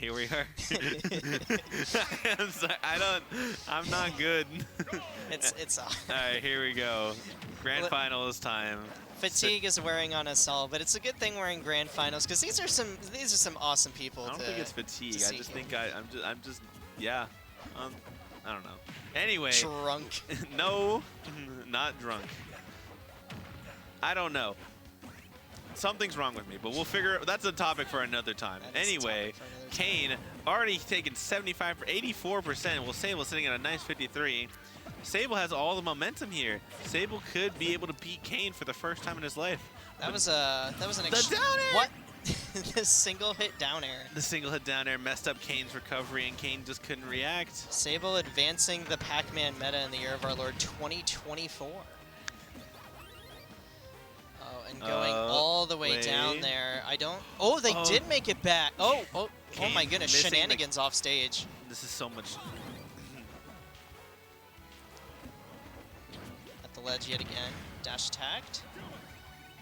here we are. I'm sorry, I'm not good. It's All right, here we go. Grand finals time. Fatigue is wearing on us all, but it's a good thing we're in grand finals because these are some awesome people. I don't think it's fatigue. I just think I'm just yeah. I don't know. Anyway. Drunk. No, not drunk. I don't know. Something's wrong with me, but we'll figure. That's a topic for another time. Anyway, Kane already taken 84%. Well, Sable sitting at a nice 53. Sable has all the momentum here. Sable could be able to beat Kane for the first time in his life. That was an the down air. What? The single hit down air. The single hit down air messed up Kane's recovery, and Kane just couldn't react. Sable advancing the Pac-Man meta in the year of our Lord 2024. Oh, and going all the way down there. I don't. Oh, they did make it back. Oh my goodness! Shenanigans off stage. This is so much. At the ledge yet again. Dash attacked.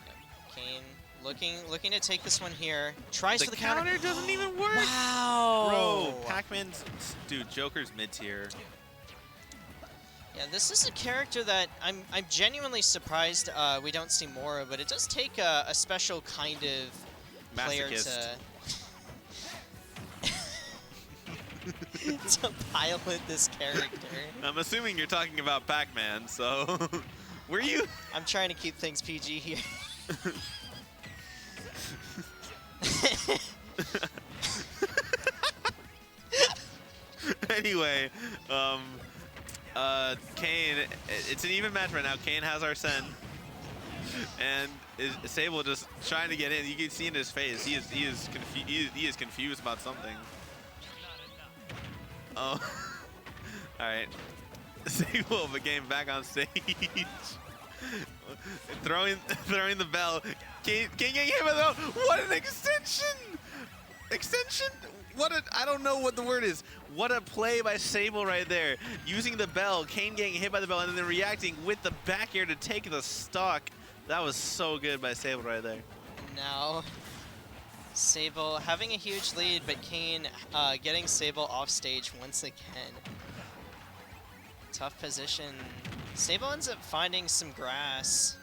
Yep. Kane. Looking to take this one here. Tries for the counter. Doesn't even work. Wow. Bro, Pac-Man's dude. Joker's mid tier. Yeah, this is a character that I'm genuinely surprised we don't see more of, but it does take a special kind of player to pilot this character. I'm assuming you're talking about Pac-Man, so were you? I'm trying to keep things PG here. Anyway, Kane, it's an even match right now. Kane has Arsene, and Sable just trying to get in. You can see in his face, he is confused about something. Oh, all right. Sable of the game back on stage, throwing the bell. Kane getting hit by the bell. What an extension! Extension? I don't know what the word is. What a play by Sable right there. Using the bell, Kane getting hit by the bell, and then reacting with the back air to take the stock. That was so good by Sable right there. Now, Sable having a huge lead, but Kane getting Sable off stage once again. Tough position. Sable ends up finding some grass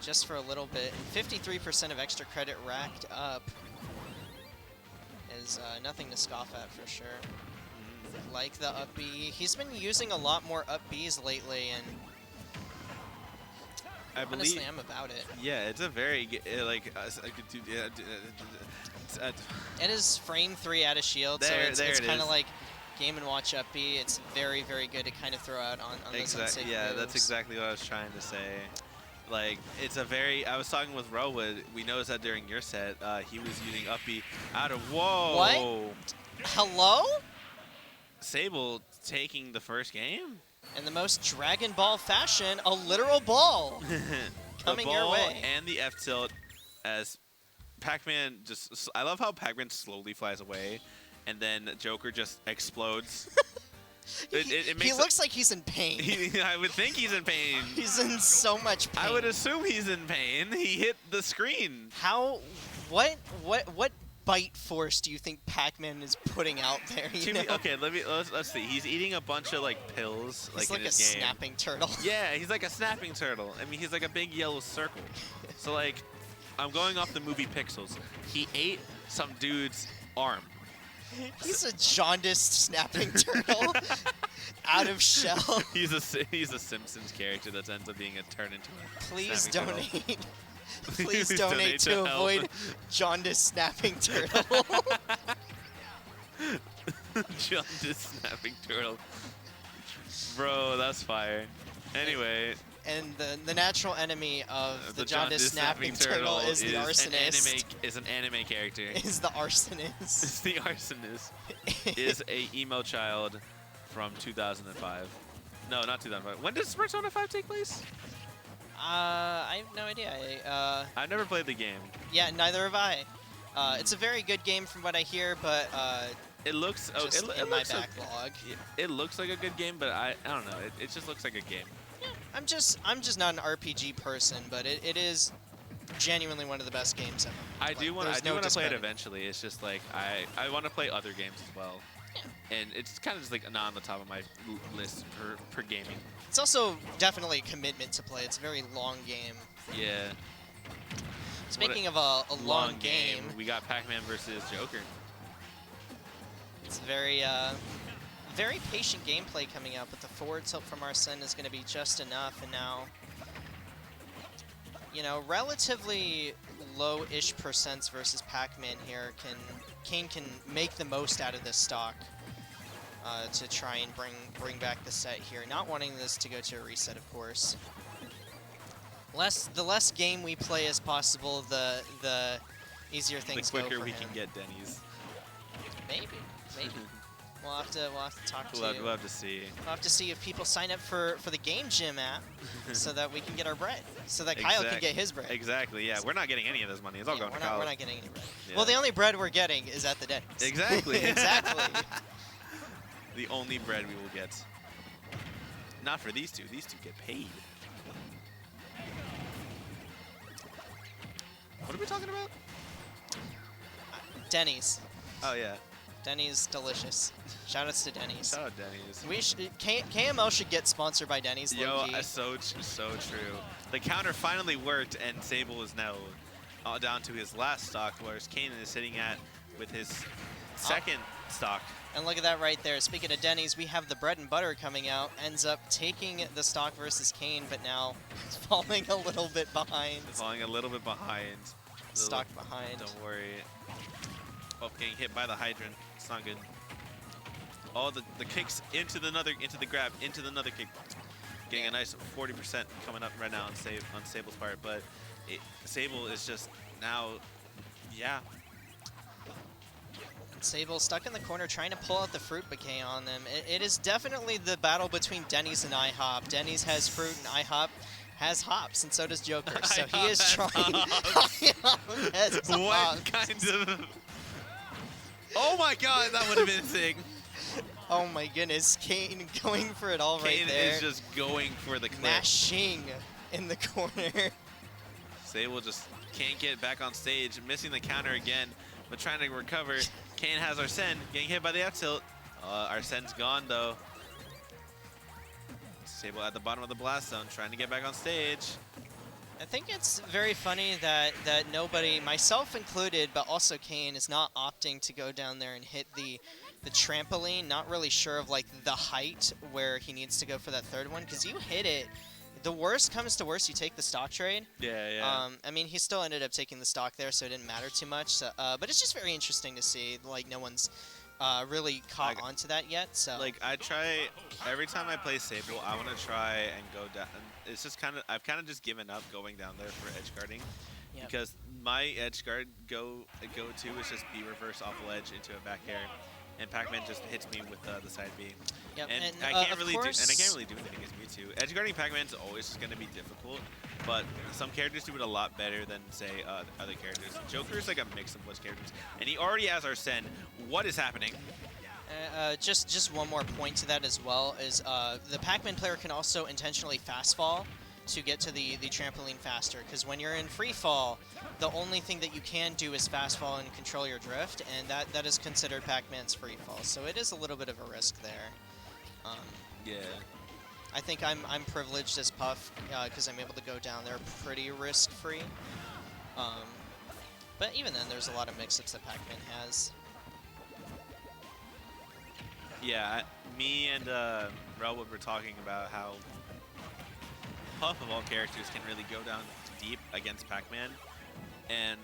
just for a little bit. 53% of extra credit racked up is nothing to scoff at for sure. Like the up B. He's been using a lot more up Bs lately, and honestly, I'm about it. Yeah, it's a very, like, it is frame 3 out of shield, so it's kind of like Game & Watch up B. It's very, very good to kind of throw out on those unsafe moves. That's exactly what I was trying to say. Like, it's a very, I was talking with Rowood, we noticed that during your set, he was using up B out of, whoa. What? Hello? Sable taking the first game. In the most Dragon Ball fashion, a literal ball coming your way. And the F tilt as Pac-Man just, I love how Pac-Man slowly flies away and then Joker just explodes. He looks like he's in pain. I would think he's in pain. He's in so much pain. I would assume he's in pain. He hit the screen. How? What bite force do you think Pac-Man is putting out there? Okay, let's see. He's eating a bunch of like pills. He's like in a snapping turtle. Yeah, he's like a snapping turtle. I mean, he's like a big yellow circle. So like, I'm going off the movie Pixels. He ate some dude's arm. He's a jaundiced snapping turtle out of shell. He's a Simpsons character that ends up being turned into a Please donate. Please donate to avoid jaundiced snapping turtle. Jaundiced snapping turtle. Bro, that's fire. Anyway. And the natural enemy of the jaundiced snapping turtle is the arsonist. Is an anime character. Is the arsonist. Is the arsonist. Is a emo child from 2005. No, not 2005. When does Persona 5 take place? I have no idea. I've never played the game. Yeah, neither have I. It's a very good game from what I hear, but it looks in my backlog. It looks like a good game, but I don't know. It just looks like a game. Yeah, I'm just not an RPG person, but it is genuinely one of the best games ever. I do want to play it discredit. eventually. It's just like I want to play other games as well. Yeah. And it's kind of just like not on the top of my list for gaming. It's also definitely a commitment to play. It's a very long game. Yeah. Speaking of a long game, we got Pac-Man versus Joker. it's very very patient gameplay coming out, but the forward tilt from Arsene is going to be just enough, and now, you know, relatively low-ish percents versus Pac-Man here. Kane can make the most out of this stock to try and bring back the set here. Not wanting this to go to a reset, of course. The less game we play as possible, the easier things go for him. The quicker we can get Denny's. Maybe. We'll have to talk to. We'll have to see. We'll have to see if people sign up for the Game Gym app, so that we can get our bread, so that Kyle can get his bread. Exactly. Yeah, we're not getting any of this money. It's all going to Kyle. We're not getting any bread. Yeah. Well, the only bread we're getting is at the Denny's. Exactly. Exactly. The only bread we will get. Not for these two. These two get paid. What are we talking about? Denny's. Oh yeah. Denny's delicious. Shoutouts to Denny's. Shout out Denny's. We KML should get sponsored by Denny's. Yo, so true. The counter finally worked, and Sable is now down to his last stock, whereas Kane is sitting at with his second stock. And look at that right there. Speaking of Denny's, we have the bread and butter coming out. Ends up taking the stock versus Kane, but now falling a little bit behind. Falling a little bit behind. Stock behind. Don't worry. Oh, getting hit by the hydrant. It's not good. Oh, the kicks into the grab, into the another kick. Getting a nice 40% coming up right now on Sable's part, but Sable is just now, yeah. Sable stuck in the corner trying to pull out the fruit bouquet on them. It is definitely the battle between Denny's and IHOP. Denny's has fruit and IHOP has hops, and so does Joker. So he is trying. What kind of? Oh my God, that would have been sick. Oh my goodness, Kane going for it all right there. Kane is just going for the clip. Mashing in the corner. Sable just can't get back on stage, missing the counter again, but trying to recover. Kane has Arsene getting hit by the up tilt. Arsene's gone though. Sable at the bottom of the blast zone, trying to get back on stage. I think it's very funny that nobody, myself included, but also Kane, is not opting to go down there and hit the trampoline. Not really sure of like the height where he needs to go for that third one, because you hit it. The worst comes to worst, you take the stock trade. Yeah. I mean, he still ended up taking the stock there, so it didn't matter too much. So, but it's just very interesting to see, like, no one's really caught onto that yet. So, like, I try every time I play Sable, I want to try and go down. It's just kind of, I've kind of just given up going down there for edge guarding, because my edge guard go to is just be reverse off ledge into a back air. And Pac-Man just hits me with the side B. Yep. And I can't really do anything against Mewtwo. Edge guarding Pac-Man's always just going to be difficult, but some characters do it a lot better than, say, other characters. Joker is like a mix of which characters, and he already has Arsene. What is happening? Just one more point to that as well is the Pac-Man player can also intentionally fast fall to get to the trampoline faster, because when you're in free fall, the only thing that you can do is fast fall and control your drift, and that is considered Pac-Man's free fall. So it is a little bit of a risk there. Yeah. I think I'm privileged as Puff because I'm able to go down there pretty risk-free. But even then, there's a lot of mix-ups that Pac-Man has. Yeah, me and Rool were talking about how Puff of all characters can really go down deep against Pac-Man and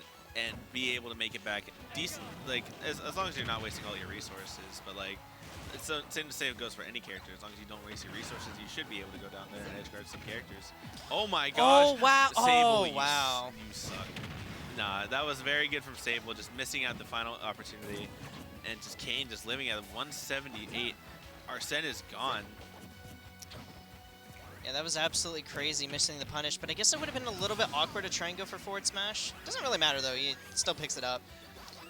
be able to make it back decent, like as long as you're not wasting all your resources. But like, it's the same to say it goes for any character. As long as you don't waste your resources, you should be able to go down there and edge guard some characters. Oh my gosh! Oh wow! Sable, oh wow! You suck. Nah, that was very good from Sable, just missing out the final opportunity, and just Kane just living at 178. Arsene is gone. Yeah, that was absolutely crazy, missing the punish, but I guess it would have been a little bit awkward to try and go for forward smash. Doesn't really matter, though. He still picks it up.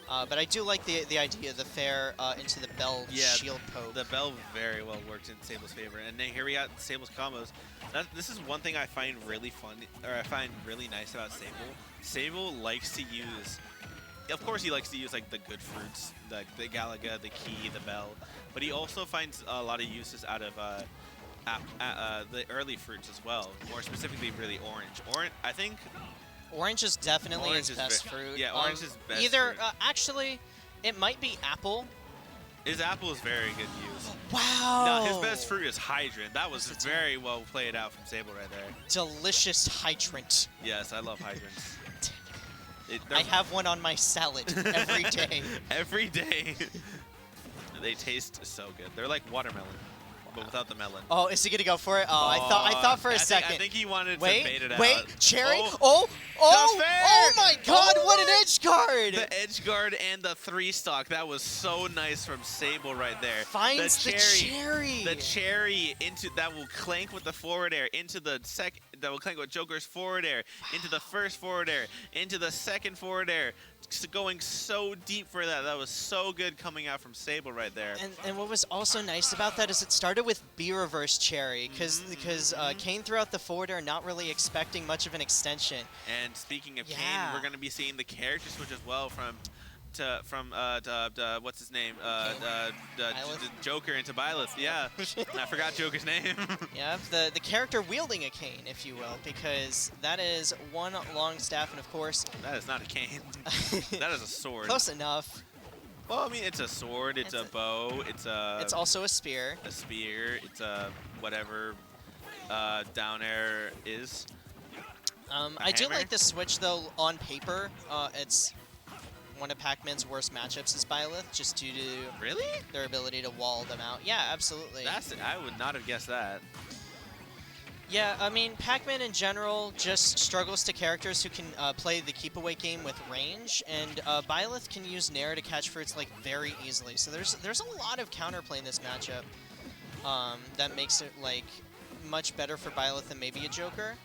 But I do like the idea of the fair into the bell shield poke. The bell very well worked in Sable's favor. And then here we got Sable's combos. This is one thing I find really fun, or I find really nice about Sable. Sable likes to use, of course he likes to use like the good fruits, the Galaga, the Key, the Bell, but he also finds a lot of uses out of the early fruits as well, more specifically really orange. I think Orange is definitely his best fruit. Yeah, orange is best Either, fruit. actually, it might be apple. His apple is very good use. Wow. No, his best fruit is Hydrant. That was very well played out from Sable right there. Delicious Hydrant. Yes, I love Hydrants. I have one on my salad every day. Every day. They taste so good. They're like watermelon, but without the melon. Oh, is he gonna go for it? Oh, I thought for a second. I think he wanted to bait it out. Wait, cherry? Oh My God! What an edge guard! The edge guard and the 3-stock. That was so nice from Sable right there. Finds the cherry. The cherry that will clank with the forward air into the second. That will clank with Joker's forward air into the first forward air into the second forward air. Going so deep for that. That was so good coming out from Sable right there. And what was also nice about that is it started with B reverse cherry because Kane threw out the forward air, not really expecting much of an extension. And speaking of Kane, we're going to be seeing the character switch as well from what's his name? Joker into Byleth. Yeah, I forgot Joker's name. Yeah, the character wielding a cane, if you will, because that is one long staff, and of course... That is not a cane. That is a sword. Close enough. Well, I mean, it's a sword, it's a bow, it's a... It's also a spear. A spear, it's a whatever down air is. I do like the switch, though, on paper. It's one of Pac-Man's worst matchups is Byleth, just due to their ability to wall them out. Yeah, absolutely. I would not have guessed that. Yeah, I mean, Pac-Man in general just struggles to characters who can play the keep-away game with range, and Byleth can use Nair to catch fruits like very easily. So there's a lot of counterplay in this matchup that makes it like much better for Byleth than maybe a Joker.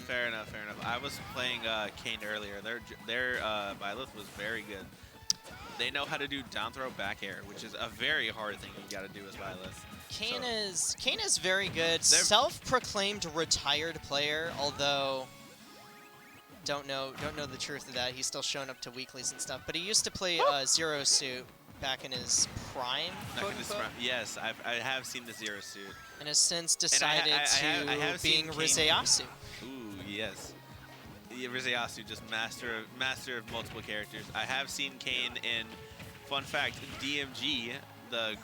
Fair enough, fair enough. I was playing Kane earlier. Their Byleth was very good. They know how to do down throw back air, which is a very hard thing you got to do as Byleth. Kane is very good. Self-proclaimed retired player, although don't know the truth of that. He's still showing up to weeklies and stuff. But he used to play Zero Suit back in his prime. Yes, I have seen the Zero Suit. And has since decided to being Rizeyasu. Ooh, yes. Rizeyasu, just master of multiple characters. I have seen Kane in, fun fact, DMG, the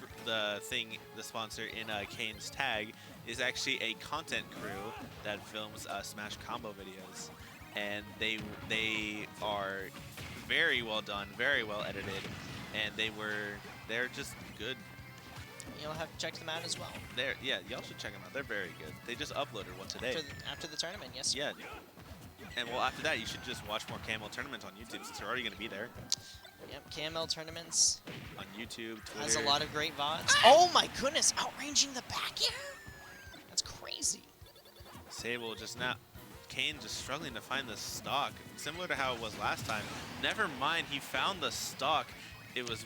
sponsor in Kane's tag, is actually a content crew that films Smash combo videos. And they are very well done, very well edited, and they're just good. You'll have to check them out as well. Yeah, y'all should check them out. They're very good. They just uploaded one today. After the tournament, yes. Yeah. And well, after that, you should just watch more KML tournaments on YouTube since they're already going to be there. Yep, KML tournaments. On YouTube, Twitter. Has a lot of great VODs. Oh my goodness, outranging the back air? That's crazy. Sable just now. Kane just struggling to find the stock, similar to how it was last time. Never mind, he found the stock. It was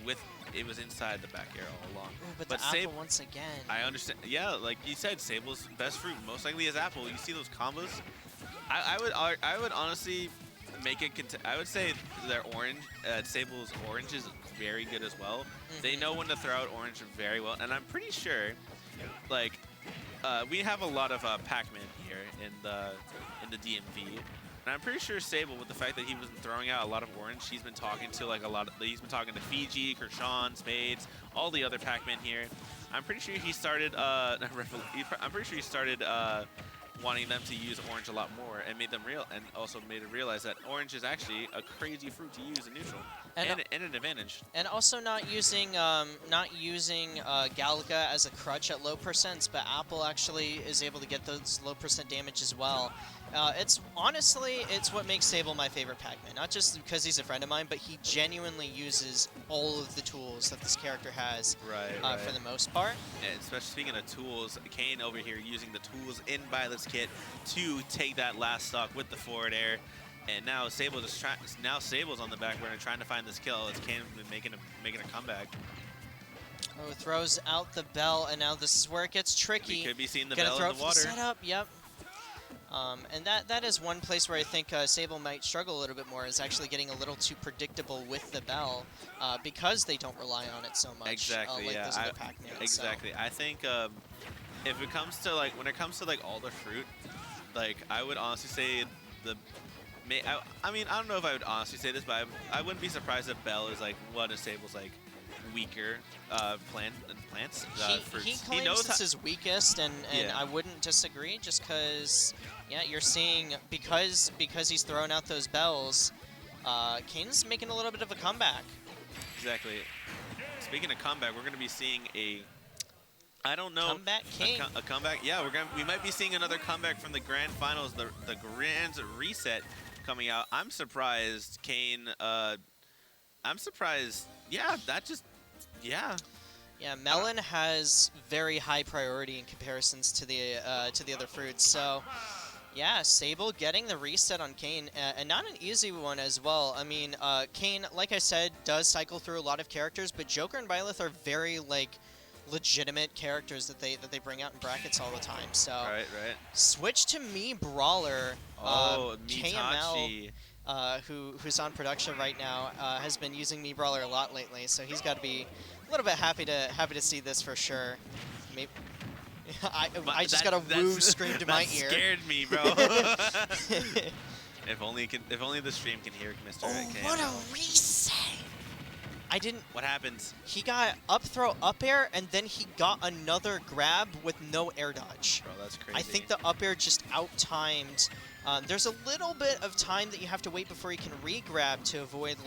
inside the back air all along. Ooh, but the apple once again. I understand. Yeah, like you said, Sable's best fruit most likely is apple. You see those combos? I would honestly make it. I would say their orange, Sable's orange is very good as well. They know when to throw out orange very well, and I'm pretty sure, like, we have a lot of Pac-Man here in the DMV. And I'm pretty sure Sable, with the fact that he was throwing out a lot of orange, he's been talking to he's been talking to Fiji, Kershawn, Spades, all the other Pac-Man here. I'm pretty sure he started wanting them to use orange a lot more, and made it realize that orange is actually a crazy fruit to use in neutral, and an advantage. And also not using Galaga as a crutch at low percents, but Apple actually is able to get those low percent damage as well. It's what makes Sable my favorite Pac-Man. Not just because he's a friend of mine, but he genuinely uses all of the tools that this character has for the most part. And especially speaking of tools, Kane over here using the tools in Byleth's kit to take that last stock with the forward air. And now Sable Sable's on the back burner trying to find this kill. As Kane making a comeback. Oh, throws out the bell, and now this is where it gets tricky. We could be seeing the Gonna bell throw in the it for water. Setup, yep. And that is one place where I think Sable might struggle a little bit more, is actually getting a little too predictable with the bell, because they don't rely on it so much. Exactly, like yeah. those other Pac-Man. Exactly. So. I think if it comes to like when it comes to like all the fruit, like I would honestly say I mean, I don't know if I would honestly say this, but I wouldn't be surprised if Bell is like one of Sable's like weaker plants. Fruits. He claims this is weakest, and Yeah. I wouldn't disagree, just because, yeah, you're seeing, because he's throwing out those bells, Kane's making a little bit of a comeback. Exactly. Speaking of comeback, we're going to be seeing I don't know. Comeback Kane. A comeback. Yeah, we might be seeing another comeback from the grand finals, the grand reset coming out. I'm surprised Kane. I'm surprised. Yeah, yeah. Yeah, Melon has very high priority in comparisons to the other fruits. So, yeah, Sable getting the reset on Kane, and not an easy one as well. I mean, Kane, like I said, does cycle through a lot of characters, but Joker and Byleth are very legitimate characters that they bring out in brackets all the time. So, Right. switch to me Brawler. Mitachi. Who's on production right now, has been using me Brawler a lot lately, so he's got to be a little bit happy to see this for sure. Maybe I just got a woo scream to my ear. That scared me, bro. if only the stream can hear Mr. Kane. What a reset! I didn't. What happens? He got up throw up air, and then he got another grab with no air dodge. Bro, that's crazy. I think the up air just out-timed. There's a little bit of time that you have to wait before you can re-grab to avoid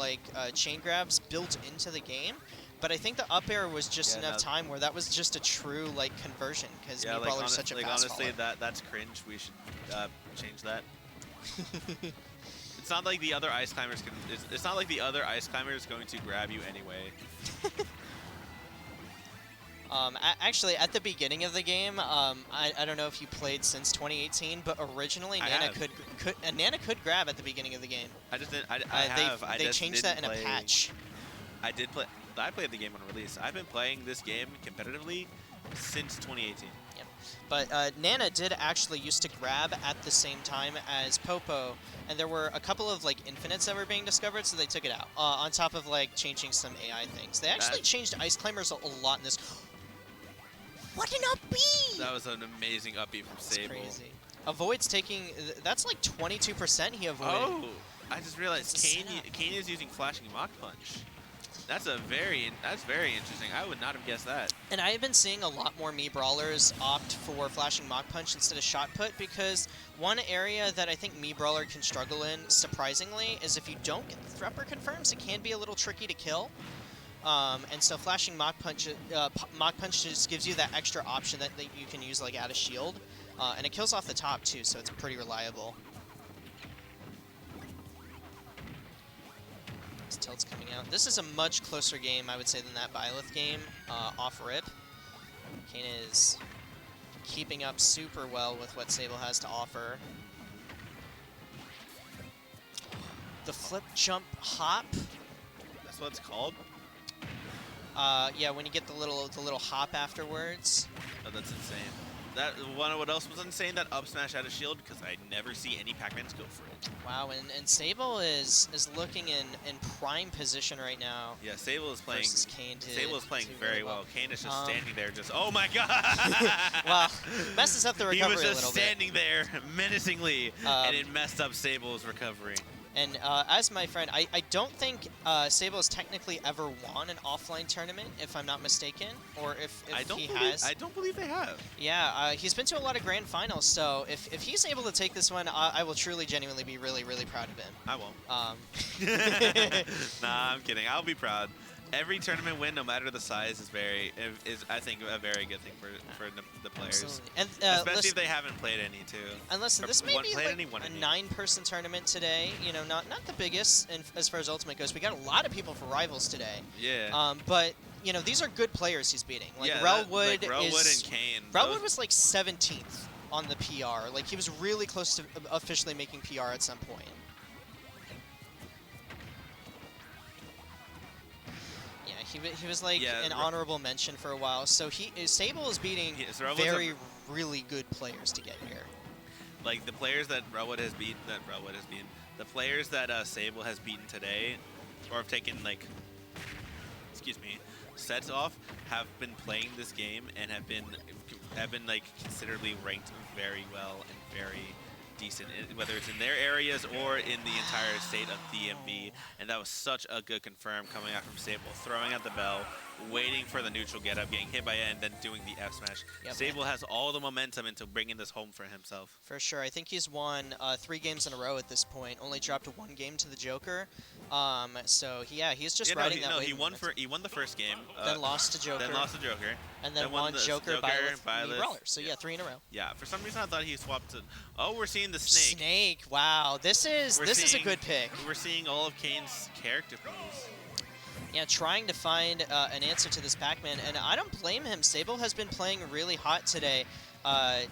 chain grabs built into the game. But I think the up air was just enough time where that was just a true conversion, because me Brawler is such a fast honestly, faller. that's cringe. We should change that. It's not like the other ice climbers can. It's not like the other ice climber is going to grab you anyway. Actually, at the beginning of the game, I don't know if you played since 2018, but originally Nana could grab at the beginning of the game. I just didn't. They changed that in a patch. I did play. I played the game on release. I've been playing this game competitively since 2018. Yep. But Nana did actually used to grab at the same time as Popo, and there were a couple of infinites that were being discovered, so they took it out. On top of changing some AI things, they actually changed ice climbers a lot in this. What an up B! That was an amazing up B from Sable. That's crazy. Avoids taking. That's 22% he avoided. Oh, I just realized Kane is using flashing Mach Punch. That's very interesting. I would not have guessed that. And I have been seeing a lot more me Brawlers opt for flashing Mach Punch instead of Shot Put, because one area that I think me Brawler can struggle in, surprisingly, is if you don't get the Thrupper confirms, it can be a little tricky to kill. And so flashing Mach Punch just gives you that extra option that you can use add a shield, and it kills off the top too, so it's pretty reliable. This tilt's coming out. This is a much closer game, I would say, than that Byleth game off rip. Kane is keeping up super well with what Sable has to offer. The flip jump hop. That's what it's called? Yeah, when you get the little hop afterwards. Oh, that's insane. What else was insane? That up smash out of shield, because I never see any Pac-Mans go for it. Wow, and Sable is looking in prime position right now. Yeah, Sable is playing. Sable is playing very well. Kane is just standing there, just oh my god! Wow, messes up the recovery a little bit. He was just standing there menacingly, and it messed up Sable's recovery. And as my friend, I don't think Sable has technically ever won an offline tournament, if I'm not mistaken, or if he has. I don't believe they have. Yeah, he's been to a lot of grand finals, so if he's able to take this one, I will truly, genuinely be really, really proud of him. I won't. Nah, I'm kidding. I'll be proud. Every tournament win, no matter the size, is I think a very good thing for the players. Absolutely. And especially if they haven't played any too. And listen, this may be a 9-person tournament today. You know, not the biggest as far as Ultimate goes. We got a lot of people for Rivals today. Yeah. But you know, these are good players he's beating. Relwood and Kane. Relwood was 17th on the PR. He was really close to officially making PR at some point. He was like an honorable mention for a while. So Sable is beating really good players to get here. Like the players that Railwood has beaten, the players that Sable has beaten today, or have taken like, sets off, have been playing this game and have been like considerably ranked very well and very decent, whether it's in their areas or in the entire state of DMV. And that was such a good confirm coming out from Sable, throwing out the bell, waiting for the neutral get up, getting hit by it, and then doing the F smash. Yep. Sable has all the momentum into bringing this home for himself. For sure. I think he's won 3 games in a row at this point. Only dropped 1 game to the Joker. So he's just riding that wave. He won the first game. Then lost to Joker. And then won Joker, Byleth, Brawler. So 3 in a row. Yeah. For some reason I thought he swapped to. Oh, we're seeing the snake. Snake. Wow. This is a good pick. We're seeing all of Kane's character moves. Yeah, trying to find an answer to this Pac-Man, and I don't blame him. Sable has been playing really hot today.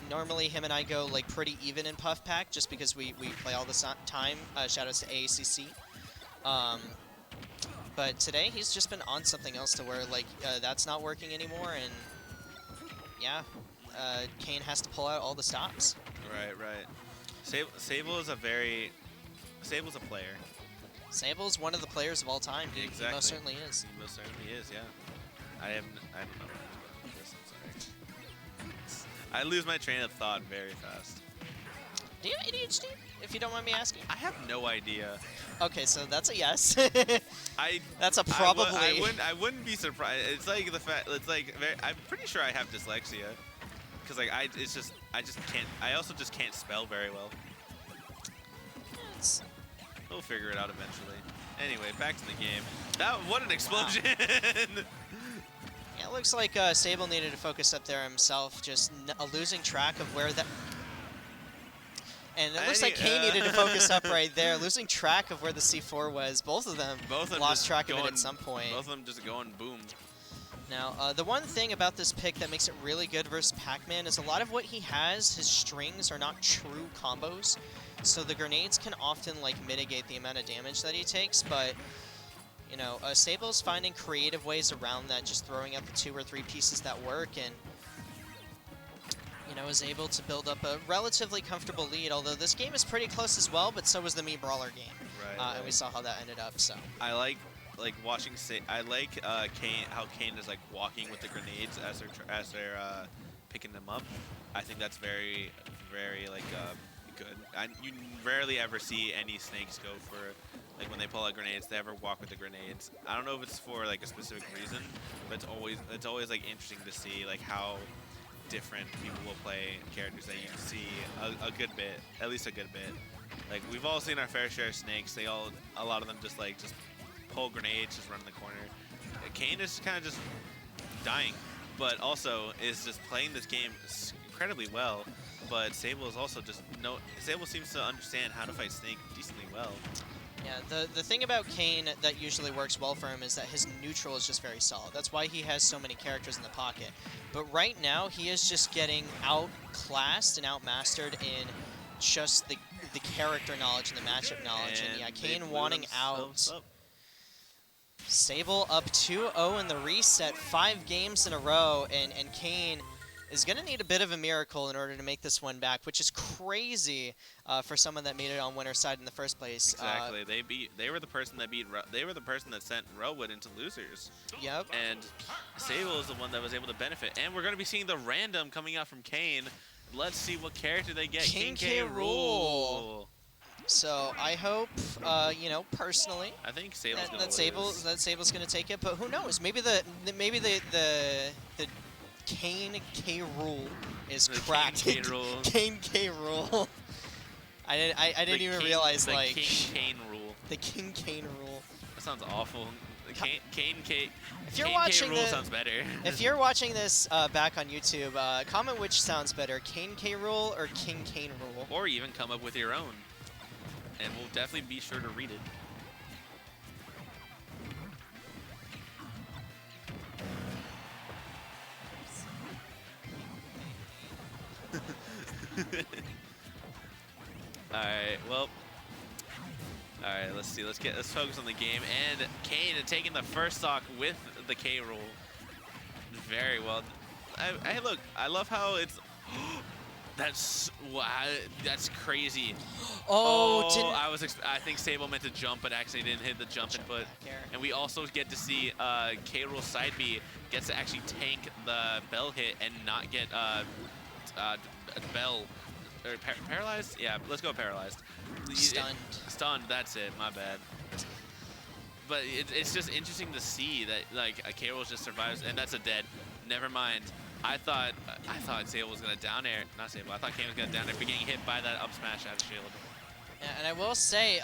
Normally, him and I go like pretty even in Puff Pack, just because we play all the time. Shoutouts to AACC. But today, he's just been on something else to where like that's not working anymore, and yeah, Kane has to pull out all the stops. Right. Sable's a player. Sable's one of the players of all time. He most certainly is. He most certainly is, yeah. I don't know this, I'm sorry. I lose my train of thought very fast. Do you have ADHD, if you don't mind me asking? I have no idea. Okay, so that's a yes. That's a probably. I wouldn't be surprised. It's like the fact. It's like I'm pretty sure I have dyslexia, because like I just can't. I also just can't spell very well. We'll figure it out eventually. Anyway, back to the game. What an explosion! Wow. Yeah, it looks like Sable needed to focus up there himself, just losing track of where that. And it looks like Kane needed to focus up right there, losing track of where the C4 was. Both of them lost track of it at some point. Both of them just going boom. Now, the one thing about this pick that makes it really good versus Pac-Man is a lot of what he has, his strings, are not true combos. So the grenades can often like mitigate the amount of damage that he takes, but you know, Sable's finding creative ways around that, just throwing out the 2 or 3 pieces that work, and you know, is able to build up a relatively comfortable lead. Although this game is pretty close as well, but so was the Brawler game, right. And we saw how that ended up. So I like watching. I like Kane, how Kane is like walking with the grenades as they're picking them up. I think that's very like good. You rarely ever see any snakes go for, like when they pull out grenades, they ever walk with the grenades. I don't know if it's for like a specific reason, but it's always like interesting to see like how different people will play characters that you see a good bit, at least a good bit. Like we've all seen our fair share of snakes. A lot of them just pull grenades, just run in the corner. Kane is kind of just dying, but also is just playing this game incredibly well. But Sable is also Sable seems to understand how to fight Snake decently well. Yeah, the thing about Kane that usually works well for him is that his neutral is just very solid. That's why he has so many characters in the pocket. But right now, he is just getting outclassed and outmastered in just the character knowledge and the matchup knowledge. And yeah, Kane wanting out. Sable up 2-0 in the reset, 5 games in a row, and Kane is going to need a bit of a miracle in order to make this one back, which is crazy for someone that made it on winner's side in the first place. Exactly. They were the person that sent Railwood into losers. Yep. And Sable is the one that was able to benefit. And we're going to be seeing the random coming out from Kane. Let's see what character they get. King K. Rool. So I hope, you know, personally, I think Sable's that Sable's going to take it. But who knows? Maybe the Kane K. Rool is cracked. Kane K. Rool. Kane K. Rool. I didn't even realize the like King Kane Rule. The King Kane Rule. That sounds awful. The Kane K. If you're watching Rule sounds better. If you're watching this back on YouTube, comment which sounds better, Kane K. Rule or King Kane Rule. Or even come up with your own, and we'll definitely be sure to read it. Alright, well, All right, let's see. Let's focus on the game. And Kane taking the first stock with the K Rool. Very well. Hey, look. I love how it's. That's wow. That's crazy. Oh, I think Sable meant to jump, but actually didn't hit the jump input. And we also get to see K Rool side B gets to actually tank the Bell hit and not get Bell or paralyzed. Yeah, let's go paralyzed. Stunned. That's it. My bad. But it's just interesting to see that like a K Rool just survives, and that's a dead. Never mind. I thought Sable was gonna down air, not Sable. I thought Kane was gonna down air, but getting hit by that up smash out of shield. Yeah, and I will say,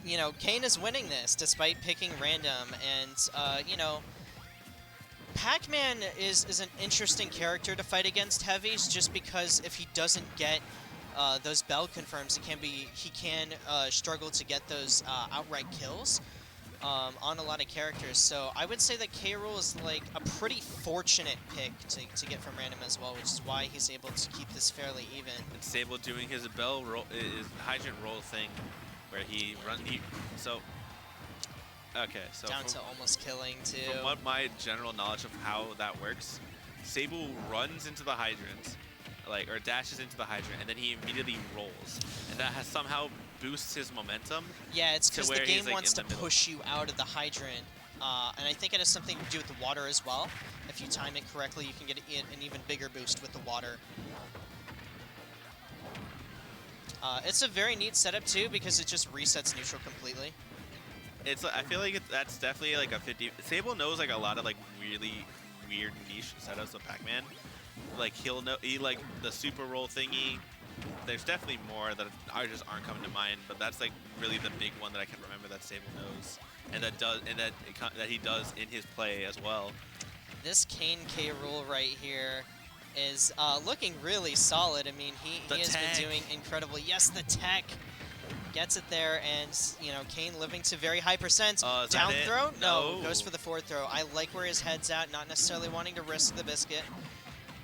you know, Kane is winning this despite picking random, and you know, Pac-Man is an interesting character to fight against heavies, just because if he doesn't get those Bell confirms, he can struggle to get those outright kills. On a lot of characters, so I would say that K Rool is like a pretty fortunate pick to get from random as well, which is why he's able to keep this fairly even. And Sable doing his Bell roll, his hydrant roll thing, where he runs. Okay, so down to almost killing too. From what my general knowledge of how that works, Sable runs into the hydrant, or dashes into the hydrant, and then he immediately rolls, and that has somehow boosts his momentum. Yeah, it's because the game wants to middle. push you out of the hydrant, and I think it has something to do with the water as well. If you time it correctly, you can get an even bigger boost with the water. It's a very neat setup too, because it just resets neutral completely. I feel like that's definitely like a 50. Sable knows like a lot of like really weird niche setups of Pac-Man. Like he like the super roll thingy. There's definitely more that just aren't coming to mind, but that's like really the big one that I can remember that Sable knows, and that he does in his play as well. This Kane K Rool right here is looking really solid. I mean, he has been doing incredible. Yes, the tech gets it there, and you know, Kane living to very high percents. Down throw? No, goes for the forward throw. I like where his head's at, not necessarily wanting to risk the biscuit.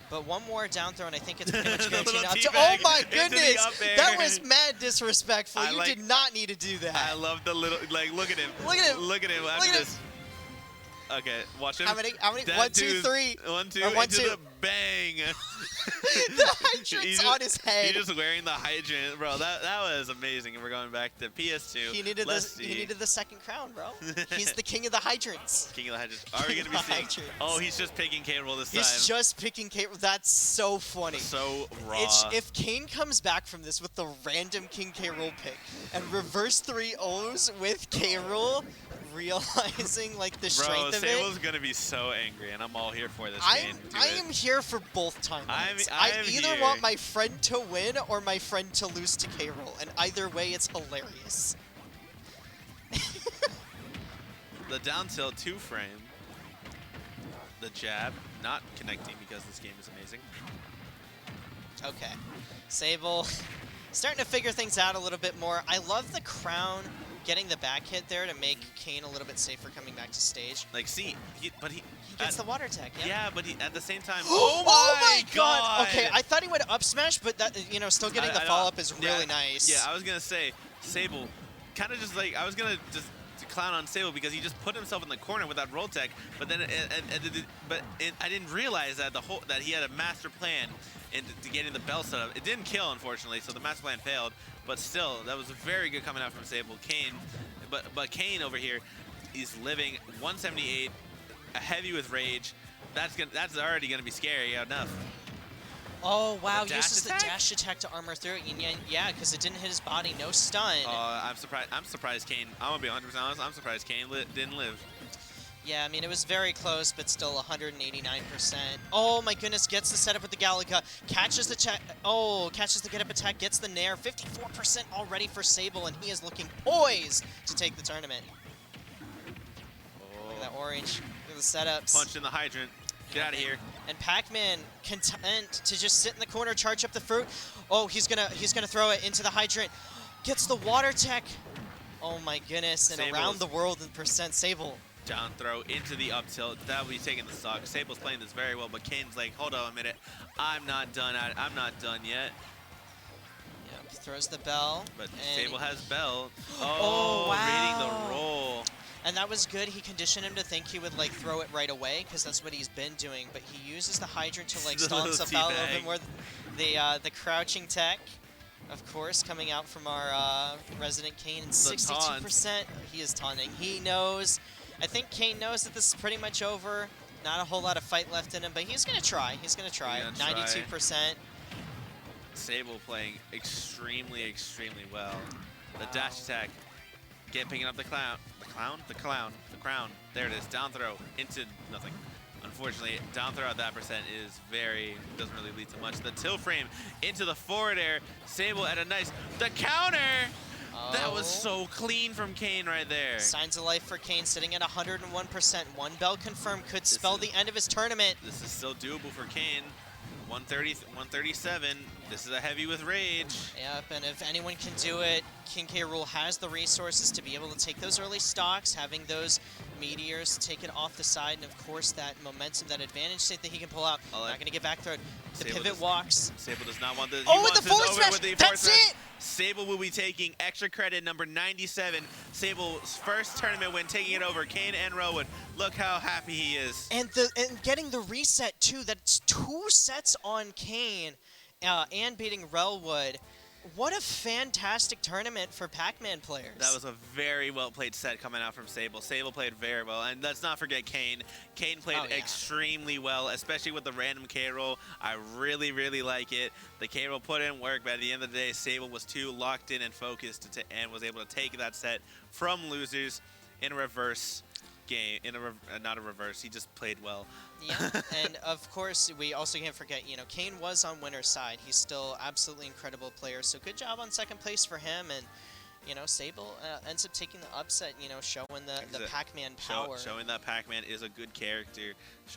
But one more down throw, and I think it's pretty much guaranteed up to. Oh my goodness! That was mad disrespectful. You did not need to do that. I love the little, like, look at him. Look at him. Look at him. Look at this. Okay, watch him. How many? 1, 2, 3. 1, 2, or 1, into 2. The bang. The hydrant's on his head. He's just wearing the hydrant, bro. That was amazing. And we're going back to PS2. He needed the second crown, bro. He's the king of the hydrants. King of the hydrants. Are we gonna be seeing? Oh, he's just picking K Rool this time. He's just picking K Rool. That's so funny. So raw. If Kane comes back from this with the random King K Rool pick and reverse 3-0s with K Rool, realizing like the strength of it. Bro, Sable's gonna be so angry, and I'm all here for this game. I am here for both timelines. I either want my friend to win or my friend to lose to K Rool, and either way, it's hilarious. The down tilt 2-frame. The jab, not connecting because this game is amazing. Okay, Sable starting to figure things out a little bit more. I love the crown. Getting the back hit there to make Kane a little bit safer coming back to stage. Like, see, he gets the water tech. Yeah. Yeah, but at the same time. Oh my God! Okay, I thought he went up smash, but that, you know, still getting the follow up is really nice. Yeah, I was gonna say Sable, kind of just like I was gonna just clown on Sable because he just put himself in the corner with that roll tech, but then I didn't realize that that he had a master plan into getting the Bell set up. It didn't kill, unfortunately, so the master plan failed. But still, that was very good coming out from Sable. Kane, but Kane over here, he's living 178, a heavy with rage. That's already gonna be scary enough. Oh wow, uses the dash attack to armor through it. Yeah, because it didn't hit his body, no stun. I'm surprised Kane. I'm gonna be 100% honest. I'm surprised Kane didn't live. Yeah, I mean, it was very close, but still 189%. Oh my goodness, gets the setup with the Galaga, catches the catches the get-up attack, gets the nair, 54% already for Sable, and he is looking poised to take the tournament. Look at that orange, look at the setups. Punch in the hydrant, get out of here. And Pac-Man content to just sit in the corner, charge up the fruit. Oh, he's gonna throw it into the hydrant. Gets the water tech. Oh my goodness, and around the world in percent Sable. Down throw into the up tilt. That will be taking the stock. Sable's playing this very well, but Kane's like, hold on a minute. I'm not done. I'm not done yet. Yeah. Throws the bell. But and Sable has Bell. Oh, reading wow. the roll. And that was good. He conditioned him to think he would like throw it right away because that's what he's been doing. But he uses the hydrant to like The stall little himself out a little teabag. bit more. The crouching tech, of course, coming out from our resident Kane. And 62%. He is taunting. He knows. I think Kane knows that this is pretty much over. Not a whole lot of fight left in him, but he's gonna try. He's gonna try. 92%. Sable playing extremely, extremely well. The dash attack, picking up the crown. There it is. Down throw into nothing. Unfortunately, down throw at that percent is doesn't really lead to much. The tilt frame into the forward air. Sable at a the counter. That was so clean from Kane right there. Signs of life for Kane, sitting at 101%. One bell confirmed could spell the end of his tournament. This is still doable for Kane. 130, 137. This is a heavy with rage. Yep, and if anyone can do it, King K. Rool has the resources to be able to take those early stocks, having those meteors take it off the side, and of course that momentum, that advantage state that he can pull out. Not going to get back through it. The pivot walks. Sable does not want this. Oh, with the forward smash! That's it! Sable will be taking extra credit, number 97. Sable's first tournament win, taking it over. Kane and Relwood. Look how happy he is. And getting the reset too. That's 2 sets on Kane, and beating Relwood. What a fantastic tournament for Pac-Man players. That was a very well-played set coming out from Sable. Sable played very well, and let's not forget Kane. Kane played extremely well, especially with the random K roll. I really, really like it. The K roll put in work, but at the end of the day, Sable was too locked in and focused and was able to take that set from losers in a reverse game. Not a reverse. He just played well. Yeah, and of course, we also can't forget, Kane was on winner's side. He's still absolutely incredible player, so good job on second place for him. And, Sable ends up taking the upset, showing the Pac-Man power. Showing that Pac-Man is a good character. Showing